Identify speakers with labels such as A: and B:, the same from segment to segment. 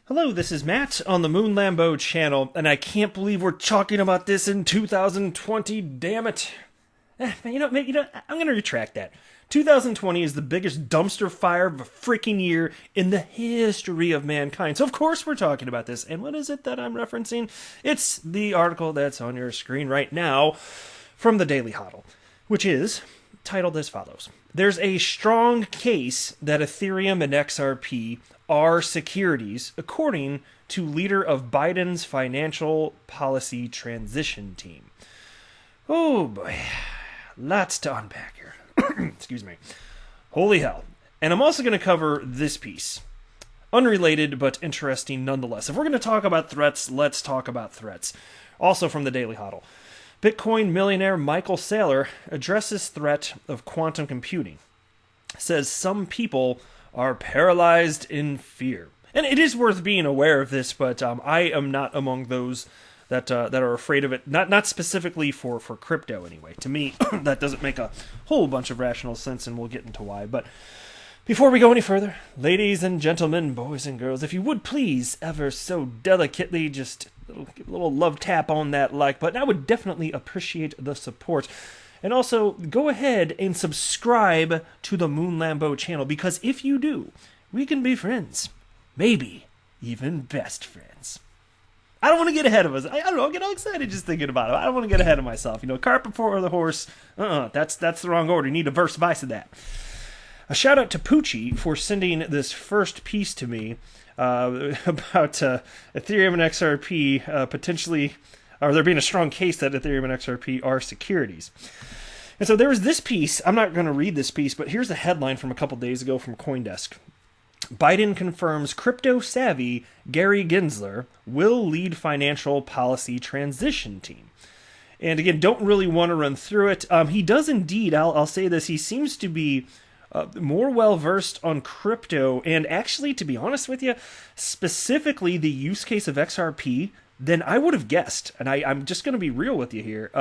A: Hello, this is Matt on the Moon Lambo channel, and I can't believe we're talking about this in 2020, damn it. I'm going to retract that. 2020 is the biggest dumpster fire of a freaking year in the history of mankind. So of course we're talking about this. And what is it that I'm referencing? It's the article that's on your screen right now from the Daily Hodl, which is titled as follows. There's a strong case that Ethereum and XRP are securities, according to leader of Biden's financial policy transition team. Oh boy, lots to unpack here. Excuse me. Holy hell. And I'm also going to cover this piece. Unrelated, but interesting nonetheless. If we're going to talk about threats, let's talk about threats. Also from the Daily Hodl. Bitcoin millionaire Michael Saylor addresses threat of quantum computing. Says some people are paralyzed in fear. And it is worth being aware of this, but I am not among those that are afraid of it. Not specifically for crypto, anyway. To me, that doesn't make a whole bunch of rational sense, and we'll get into why. But before we go any further, ladies and gentlemen, boys and girls, if you would please, ever so delicately, just a little love tap on that like button. I would definitely appreciate the support. And also, go ahead and subscribe to the Moon Lambo channel, because if you do, we can be friends. Maybe even best friends. I don't want to get ahead of us. I don't know, I get all excited just thinking about it. I don't want to get ahead of myself. Cart before the horse. That's the wrong order. You need a verse vice of that. A shout out to Poochie for sending this first piece to me about Ethereum and XRP potentially, or there being a strong case that Ethereum and XRP are securities. And so there was this piece. I'm not going to read this piece, but here's the headline from a couple days ago from CoinDesk. Biden confirms crypto-savvy Gary Gensler will lead financial policy transition team. And again, don't really want to run through it. He does indeed, I'll say this, he seems to be more well-versed on crypto, and actually, to be honest with you, specifically the use case of XRP than I would have guessed. And I'm just going to be real with you here.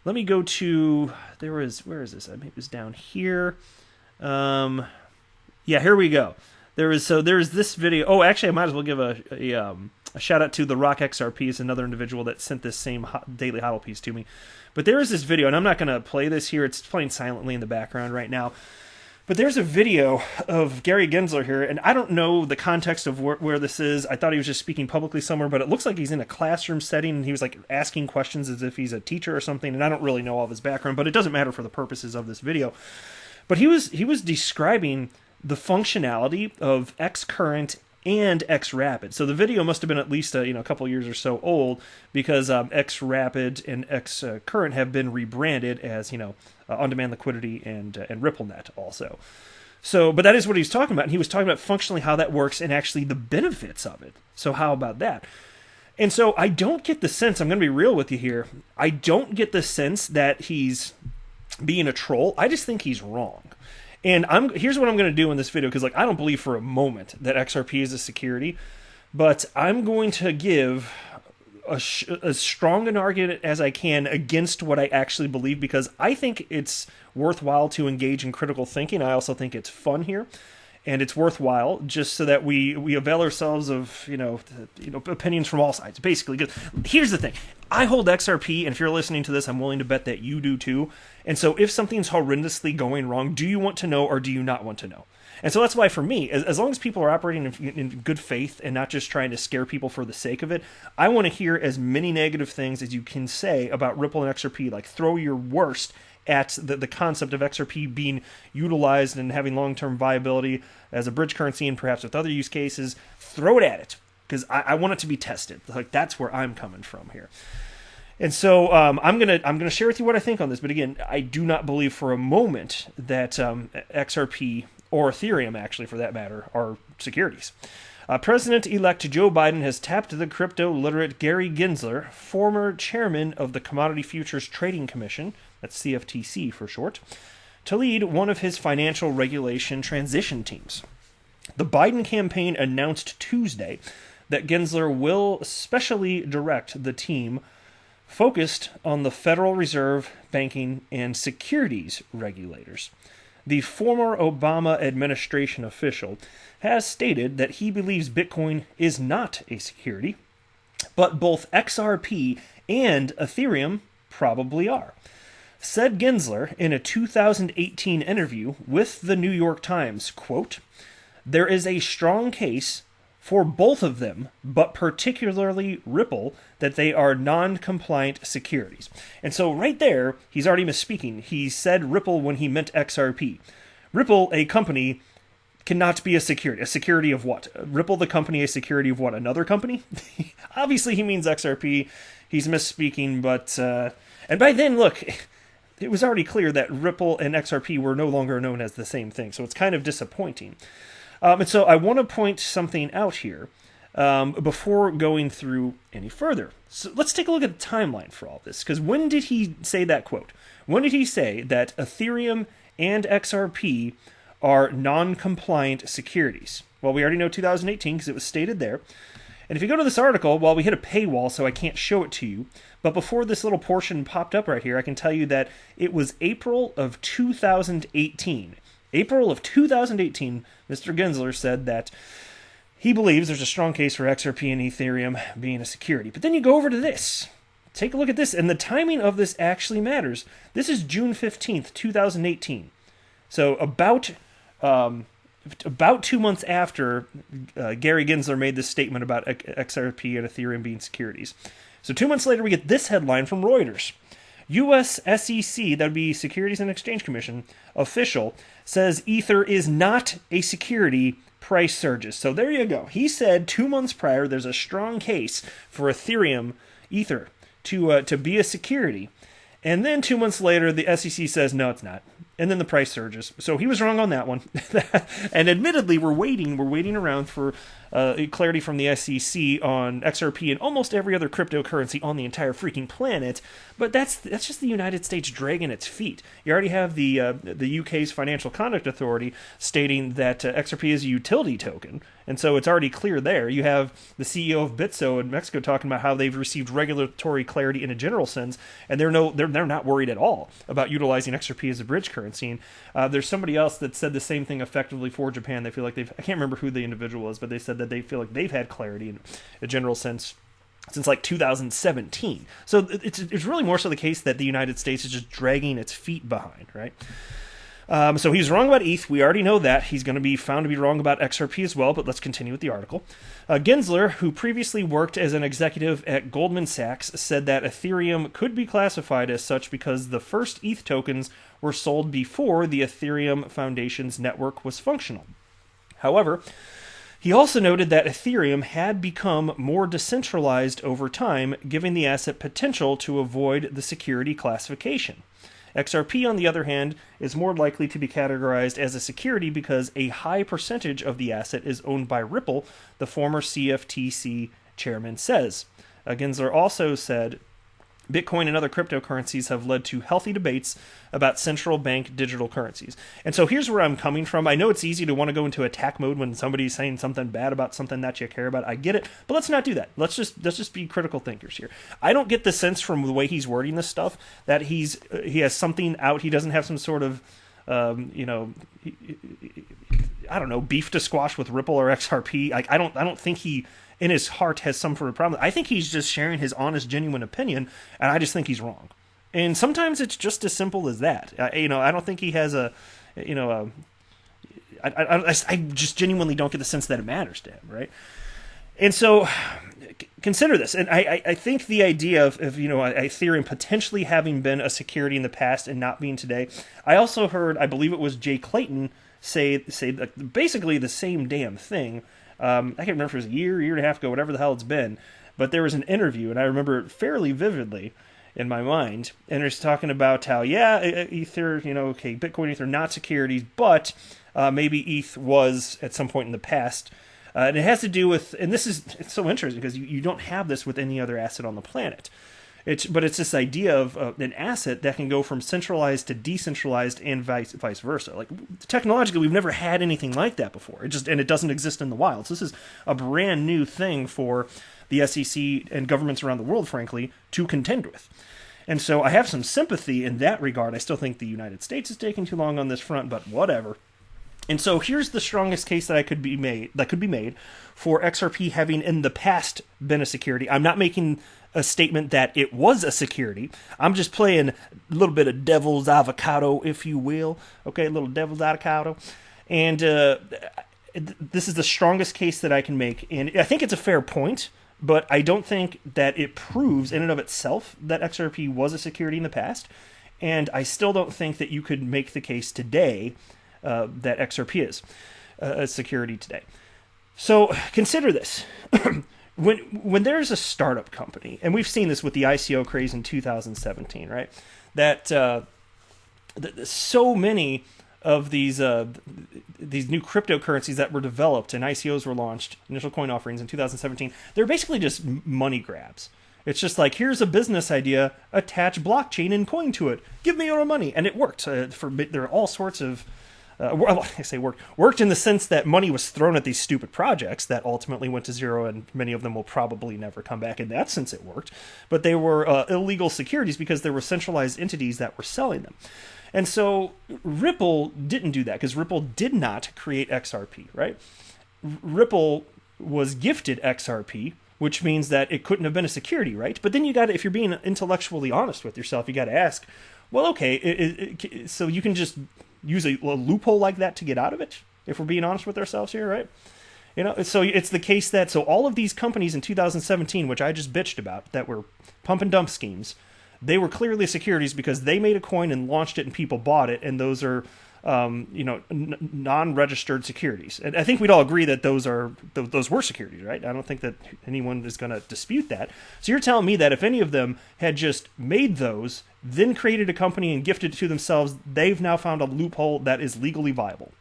A: Let me go to, where is this? I think it was down here. Yeah, here we go. There's this video. Oh, actually, I might as well give a shout out to the Rock XRP, is another individual that sent this same Daily Hodl piece to me. But there is this video, and I'm not going to play this here. It's playing silently in the background right now. But there's a video of Gary Gensler here, and I don't know the context of where this is. I thought he was just speaking publicly somewhere, but it looks like he's in a classroom setting, and he was like asking questions as if he's a teacher or something, and I don't really know all of his background, but it doesn't matter for the purposes of this video. But he was describing the functionality of Xcurrent and Xrapid. So the video must have been at least a couple years or so old, because Xrapid and Xcurrent have been rebranded as on-demand liquidity and RippleNet also. So, but that is what he was talking about. And he was talking about functionally how that works and actually the benefits of it. So how about that? And so I don't get the sense, I'm going to be real with you here, I don't get the sense that he's being a troll. I just think he's wrong. And here's what I'm going to do in this video, because I don't believe for a moment that XRP is a security, but I'm going to give as strong an argument as I can against what I actually believe, because I think it's worthwhile to engage in critical thinking. I also think it's fun here, and it's worthwhile just so that we avail ourselves of opinions from all sides. Basically, 'cause here's the thing: I hold XRP, and if you're listening to this, I'm willing to bet that you do too. And so, if something's horrendously going wrong, do you want to know or do you not want to know? And so that's why, for me, as long as people are operating in good faith and not just trying to scare people for the sake of it, I want to hear as many negative things as you can say about Ripple and XRP. Like, throw your worst at the concept of XRP being utilized and having long-term viability as a bridge currency and perhaps with other use cases. Throw it at it, because I want it to be tested. That's where I'm coming from here. And so I'm gonna share with you what I think on this. But again, I do not believe for a moment that XRP or Ethereum, actually for that matter, are securities. President-elect Joe Biden has tapped the crypto-literate Gary Gensler, former chairman of the Commodity Futures Trading Commission, that's CFTC for short, to lead one of his financial regulation transition teams. The Biden campaign announced Tuesday that Gensler will specially direct the team focused on the Federal Reserve, banking, and securities regulators. the former Obama administration official, has stated that he believes Bitcoin is not a security, but both XRP and Ethereum probably are. Said Gensler in a 2018 interview with the New York Times, quote, "There is a strong case for both of them, but particularly Ripple, that they are non-compliant securities." And so right there, he's already misspeaking. He said Ripple when he meant XRP. Ripple, a company, cannot be a security. A security of what? Ripple, the company, a security of what? Another company? Obviously, he means XRP. He's misspeaking, but... and by then, look, it was already clear that Ripple and XRP were no longer known as the same thing, so it's kind of disappointing. And so I want to point something out here before going through any further. So let's take a look at the timeline for all this, because when did he say that quote? When did he say that Ethereum and XRP are non-compliant securities? Well, we already know 2018 because it was stated there. And if you go to this article, well, we hit a paywall, so I can't show it to you. But before this little portion popped up right here, I can tell you that it was April of 2018. April of 2018, Mr. Gensler said that he believes there's a strong case for XRP and Ethereum being a security. But then you go over to this. Take a look at this, and the timing of this actually matters. This is June 15th, 2018. So about 2 months after Gary Gensler made this statement about XRP and Ethereum being securities. So 2 months later, we get this headline from Reuters. U.S. SEC, that would be Securities and Exchange Commission, official, says Ether is not a security, price surges. So there you go. He said 2 months prior there's a strong case for Ethereum, Ether, to be a security. And then 2 months later, the SEC says, no, it's not. And then the price surges. So he was wrong on that one. And admittedly, we're waiting around for clarity from the SEC on XRP and almost every other cryptocurrency on the entire freaking planet. But that's just the United States dragging its feet. You already have the UK's Financial Conduct Authority stating that XRP is a utility token. And so it's already clear there. You have the CEO of Bitso in Mexico talking about how they've received regulatory clarity in a general sense, and they're not worried at all about utilizing XRP as a bridge currency. And there's somebody else that said the same thing effectively for Japan. They feel like I can't remember who the individual was, but they said that they feel like they've had clarity in a general sense since like 2017. So it's really more so the case that the United States is just dragging its feet behind, right? So he's wrong about ETH. We already know that. He's going to be found to be wrong about XRP as well, but let's continue with the article. Gensler, who previously worked as an executive at Goldman Sachs, said that Ethereum could be classified as such because the first ETH tokens were sold before the Ethereum Foundation's network was functional. However, he also noted that Ethereum had become more decentralized over time, giving the asset potential to avoid the security classification. XRP, on the other hand, is more likely to be categorized as a security because a high percentage of the asset is owned by Ripple, the former CFTC chairman says. Gensler also said, Bitcoin and other cryptocurrencies have led to healthy debates about central bank digital currencies. And so here's where I'm coming from. I know it's easy to want to go into attack mode when somebody's saying something bad about something that you care about. I get it, but let's not do that. Let's just be critical thinkers here. I don't get the sense from the way he's wording this stuff that he has something out. He doesn't have some sort of beef to squash with Ripple or XRP. Like I don't think he in his heart has some sort of problem. I think he's just sharing his honest, genuine opinion, and I just think he's wrong. And sometimes it's just as simple as that. I don't think he has I just genuinely don't get the sense that it matters to him, right? And so consider this. And I think the idea of Ethereum potentially having been a security in the past and not being today. I also heard, I believe it was Jay Clayton say basically the same damn thing. I can't remember if it was a year and a half ago, whatever the hell it's been, but there was an interview, and I remember it fairly vividly in my mind, and it's talking about how, Ether, Bitcoin, Ether, not securities, but maybe ETH was at some point in the past, and it has to do with, and it's so interesting because you don't have this with any other asset on the planet. But it's this idea of an asset that can go from centralized to decentralized and vice versa. Like technologically, we've never had anything like that before. It doesn't exist in the wild. So this is a brand new thing for the SEC and governments around the world, frankly, to contend with. And so I have some sympathy in that regard. I still think the United States is taking too long on this front, but whatever. And so here's the strongest case that could be made for XRP having in the past been a security. I'm not making a statement that it was a security. I'm just playing a little bit of devil's avocado, if you will. Okay, a little devil's avocado. And this is the strongest case that I can make. And I think it's a fair point, but I don't think that it proves in and of itself that XRP was a security in the past. And I still don't think that you could make the case today that XRP is a security today. So consider this. When there's a startup company, and we've seen this with the ICO craze in 2017, right? That so many of these new cryptocurrencies that were developed and ICOs were launched, initial coin offerings in 2017, they're basically just money grabs. It's just like, here's a business idea, attach blockchain and coin to it, give me your money, and it worked. There are all sorts of worked in the sense that money was thrown at these stupid projects that ultimately went to zero, and many of them will probably never come back. In that sense, it worked. But they were illegal securities because there were centralized entities that were selling them. And so Ripple didn't do that because Ripple did not create XRP, right? Ripple was gifted XRP, which means that it couldn't have been a security, right? But then you got to, if you're being intellectually honest with yourself, you got to ask, well, okay, so you can just use a loophole like that to get out of it, if we're being honest with ourselves here, right? You know, so it's the case that, so all of these companies in 2017, which I just bitched about, that were pump and dump schemes, they were clearly securities because they made a coin and launched it and people bought it, and those are, non-registered securities. And I think we'd all agree that those were securities, right? I don't think that anyone is going to dispute that. So you're telling me that if any of them had just made those, then created a company and gifted it to themselves, they've now found a loophole that is legally viable.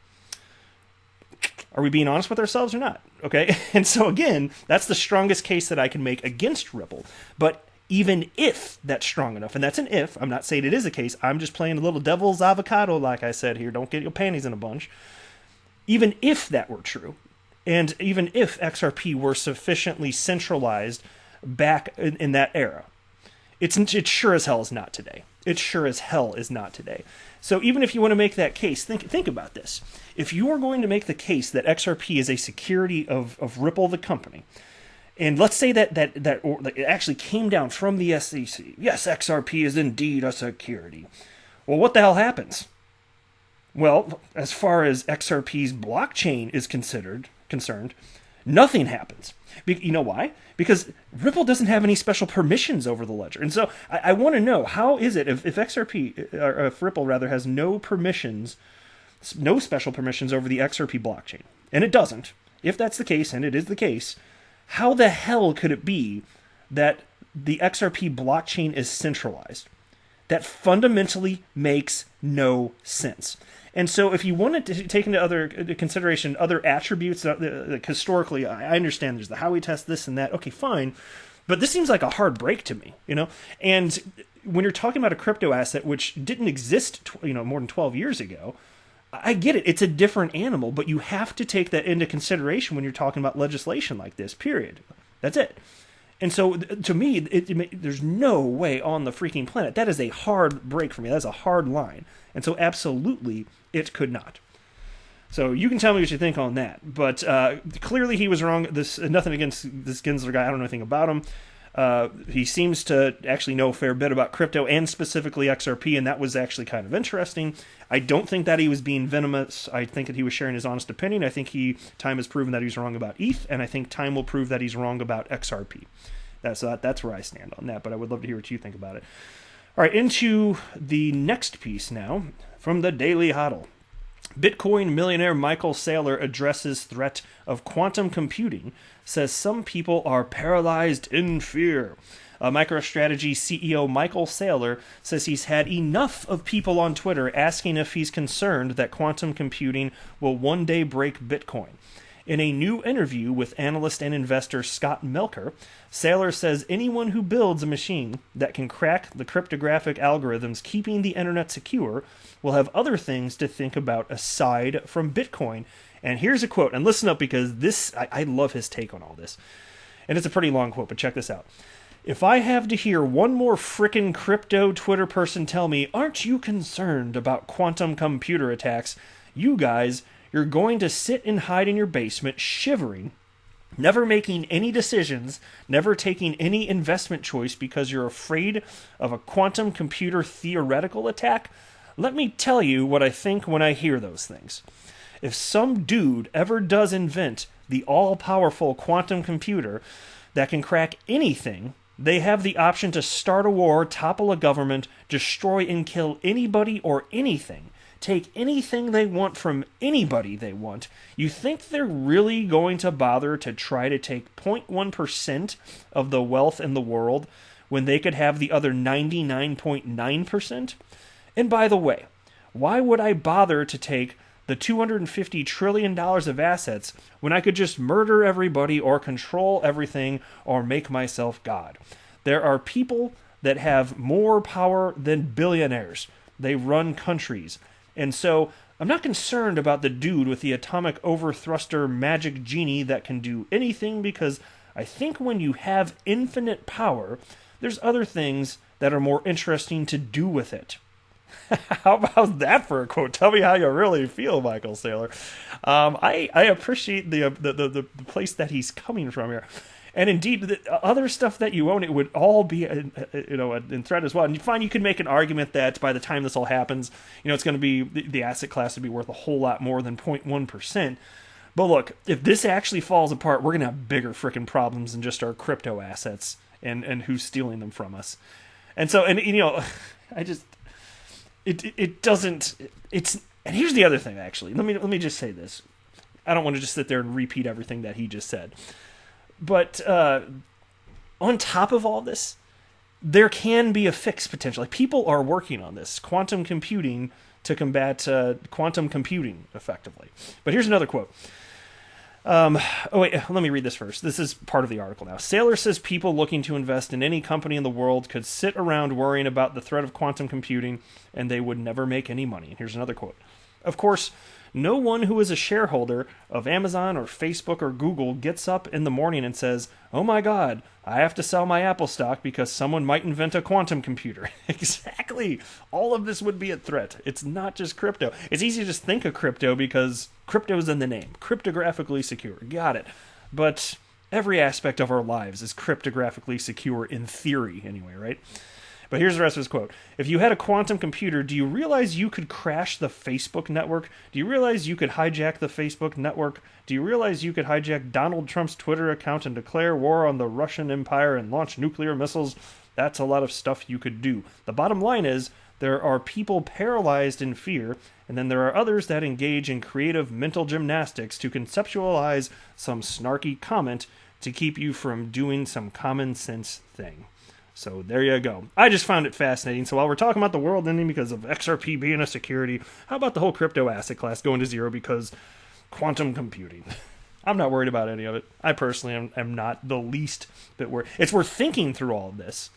A: Are we being honest with ourselves or not? Okay. And so again, that's the strongest case that I can make against Ripple. But even if that's strong enough, and that's an if, I'm not saying it is a case, I'm just playing a little devil's avocado, like I said here, don't get your panties in a bunch. Even if that were true, and even if XRP were sufficiently centralized back in that era, it sure as hell is not today. It sure as hell is not today. So even if you want to make that case, think about this. If you are going to make the case that XRP is a security of Ripple, the company, and let's say that it actually came down from the SEC. Yes, XRP is indeed a security. Well, what the hell happens? Well, as far as XRP's blockchain is concerned, nothing happens. You know why? Because Ripple doesn't have any special permissions over the ledger. And so I want to know, how is it if XRP, or if Ripple rather, has no permissions, no special permissions over the XRP blockchain? And it doesn't. If that's the case, and it is the case, how the hell could it be that the XRP blockchain is centralized? That fundamentally makes no sense. And so if you wanted to take into consideration other attributes, like historically, I understand there's the Howey test, this and that. Okay, fine. But this seems like a hard break to me, you know? And when you're talking about a crypto asset which didn't exist, more than 12 years ago, I get it. It's a different animal, but you have to take that into consideration when you're talking about legislation like this, period. That's it. And so, to me, there's no way on the freaking planet. That is a hard break for me. That's a hard line. And so, absolutely, it could not. So, you can tell me what you think on that. But clearly, he was wrong. Nothing against this Gensler guy. I don't know anything about him. He seems to actually know a fair bit about crypto and specifically XRP, and that was actually kind of interesting. I don't think that he was being venomous. I think that he was sharing his honest opinion. I think time has proven that he's wrong about ETH, and I think time will prove that he's wrong about XRP. That's where I stand on that, but I would love to hear what you think about it. All right, into the next piece now from the Daily Hodl. Bitcoin millionaire Michael Saylor addresses threat of quantum computing, says some people are paralyzed in fear. MicroStrategy CEO Michael Saylor says he's had enough of people on Twitter asking if he's concerned that quantum computing will one day break Bitcoin. In a new interview with analyst and investor Scott Melker, Saylor says anyone who builds a machine that can crack the cryptographic algorithms keeping the internet secure will have other things to think about aside from Bitcoin. And here's a quote, and listen up because I love his take on all this. And it's a pretty long quote, but check this out. If I have to hear one more frickin' crypto Twitter person tell me, aren't you concerned about quantum computer attacks? You guys, you're going to sit and hide in your basement shivering, never making any decisions, never taking any investment choice because you're afraid of a quantum computer theoretical attack? Let me tell you what I think when I hear those things. If some dude ever does invent the all-powerful quantum computer that can crack anything, they have the option to start a war, topple a government, destroy and kill anybody or anything, take anything they want from anybody they want. You think they're really going to bother to try to take 0.1% of the wealth in the world when they could have the other 99.9%? And by the way, why would I bother to take the $250 trillion of assets when I could just murder everybody or control everything or make myself God? There are people that have more power than billionaires. They run countries. And so I'm not concerned about the dude with the atomic overthruster magic genie that can do anything, because I think when you have infinite power, there's other things that are more interesting to do with it. How about that for a quote? Tell me how you really feel, Michael Saylor. I appreciate the place that he's coming from here. And indeed, the other stuff that you own, it would all be in threat as well. And you find you can make an argument that by the time this all happens, it's going to be the asset class would be worth a whole lot more than 0.1%. But look, if this actually falls apart, we're going to have bigger freaking problems than just our crypto assets and who's stealing them from us. And so, I just... It doesn't. And here's the other thing. Actually, let me just say this. I don't want to just sit there and repeat everything that he just said. But on top of all this, there can be a fix potentially. Like, people are working on this quantum computing to combat quantum computing effectively. But here's another quote. Let me read this first. This is part of the article now. Saylor says people looking to invest in any company in the world could sit around worrying about the threat of quantum computing and they would never make any money. And here's another quote. Of course, no one who is a shareholder of Amazon or Facebook or Google gets up in the morning and says, oh my God, I have to sell my Apple stock because someone might invent a quantum computer. Exactly. All of this would be a threat. It's not just crypto. It's easy to just think of crypto because crypto's in the name. Cryptographically secure. Got it. But every aspect of our lives is cryptographically secure in theory anyway, right? But here's the rest of his quote. If you had a quantum computer, do you realize you could crash the Facebook network? Do you realize you could hijack the Facebook network? Do you realize you could hijack Donald Trump's Twitter account and declare war on the Russian Empire and launch nuclear missiles? That's a lot of stuff you could do. The bottom line is, there are people paralyzed in fear, and then there are others that engage in creative mental gymnastics to conceptualize some snarky comment to keep you from doing some common sense thing. So there you go. I just found it fascinating. So while we're talking about the world ending because of XRP being a security, how about the whole crypto asset class going to zero because quantum computing? I'm not worried about any of it. I personally am not the least bit worried. It's worth thinking through all of this,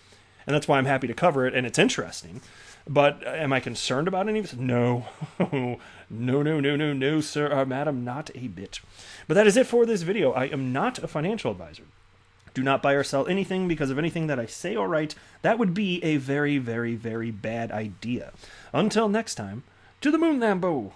A: and that's why I'm happy to cover it, and it's interesting. But am I concerned about any of this? No. No, sir, madam, not a bit. But that is it for this video. I am not a financial advisor. Do not buy or sell anything because of anything that I say or write. That would be a very, very, very bad idea. Until next time, to the moon, Lambo!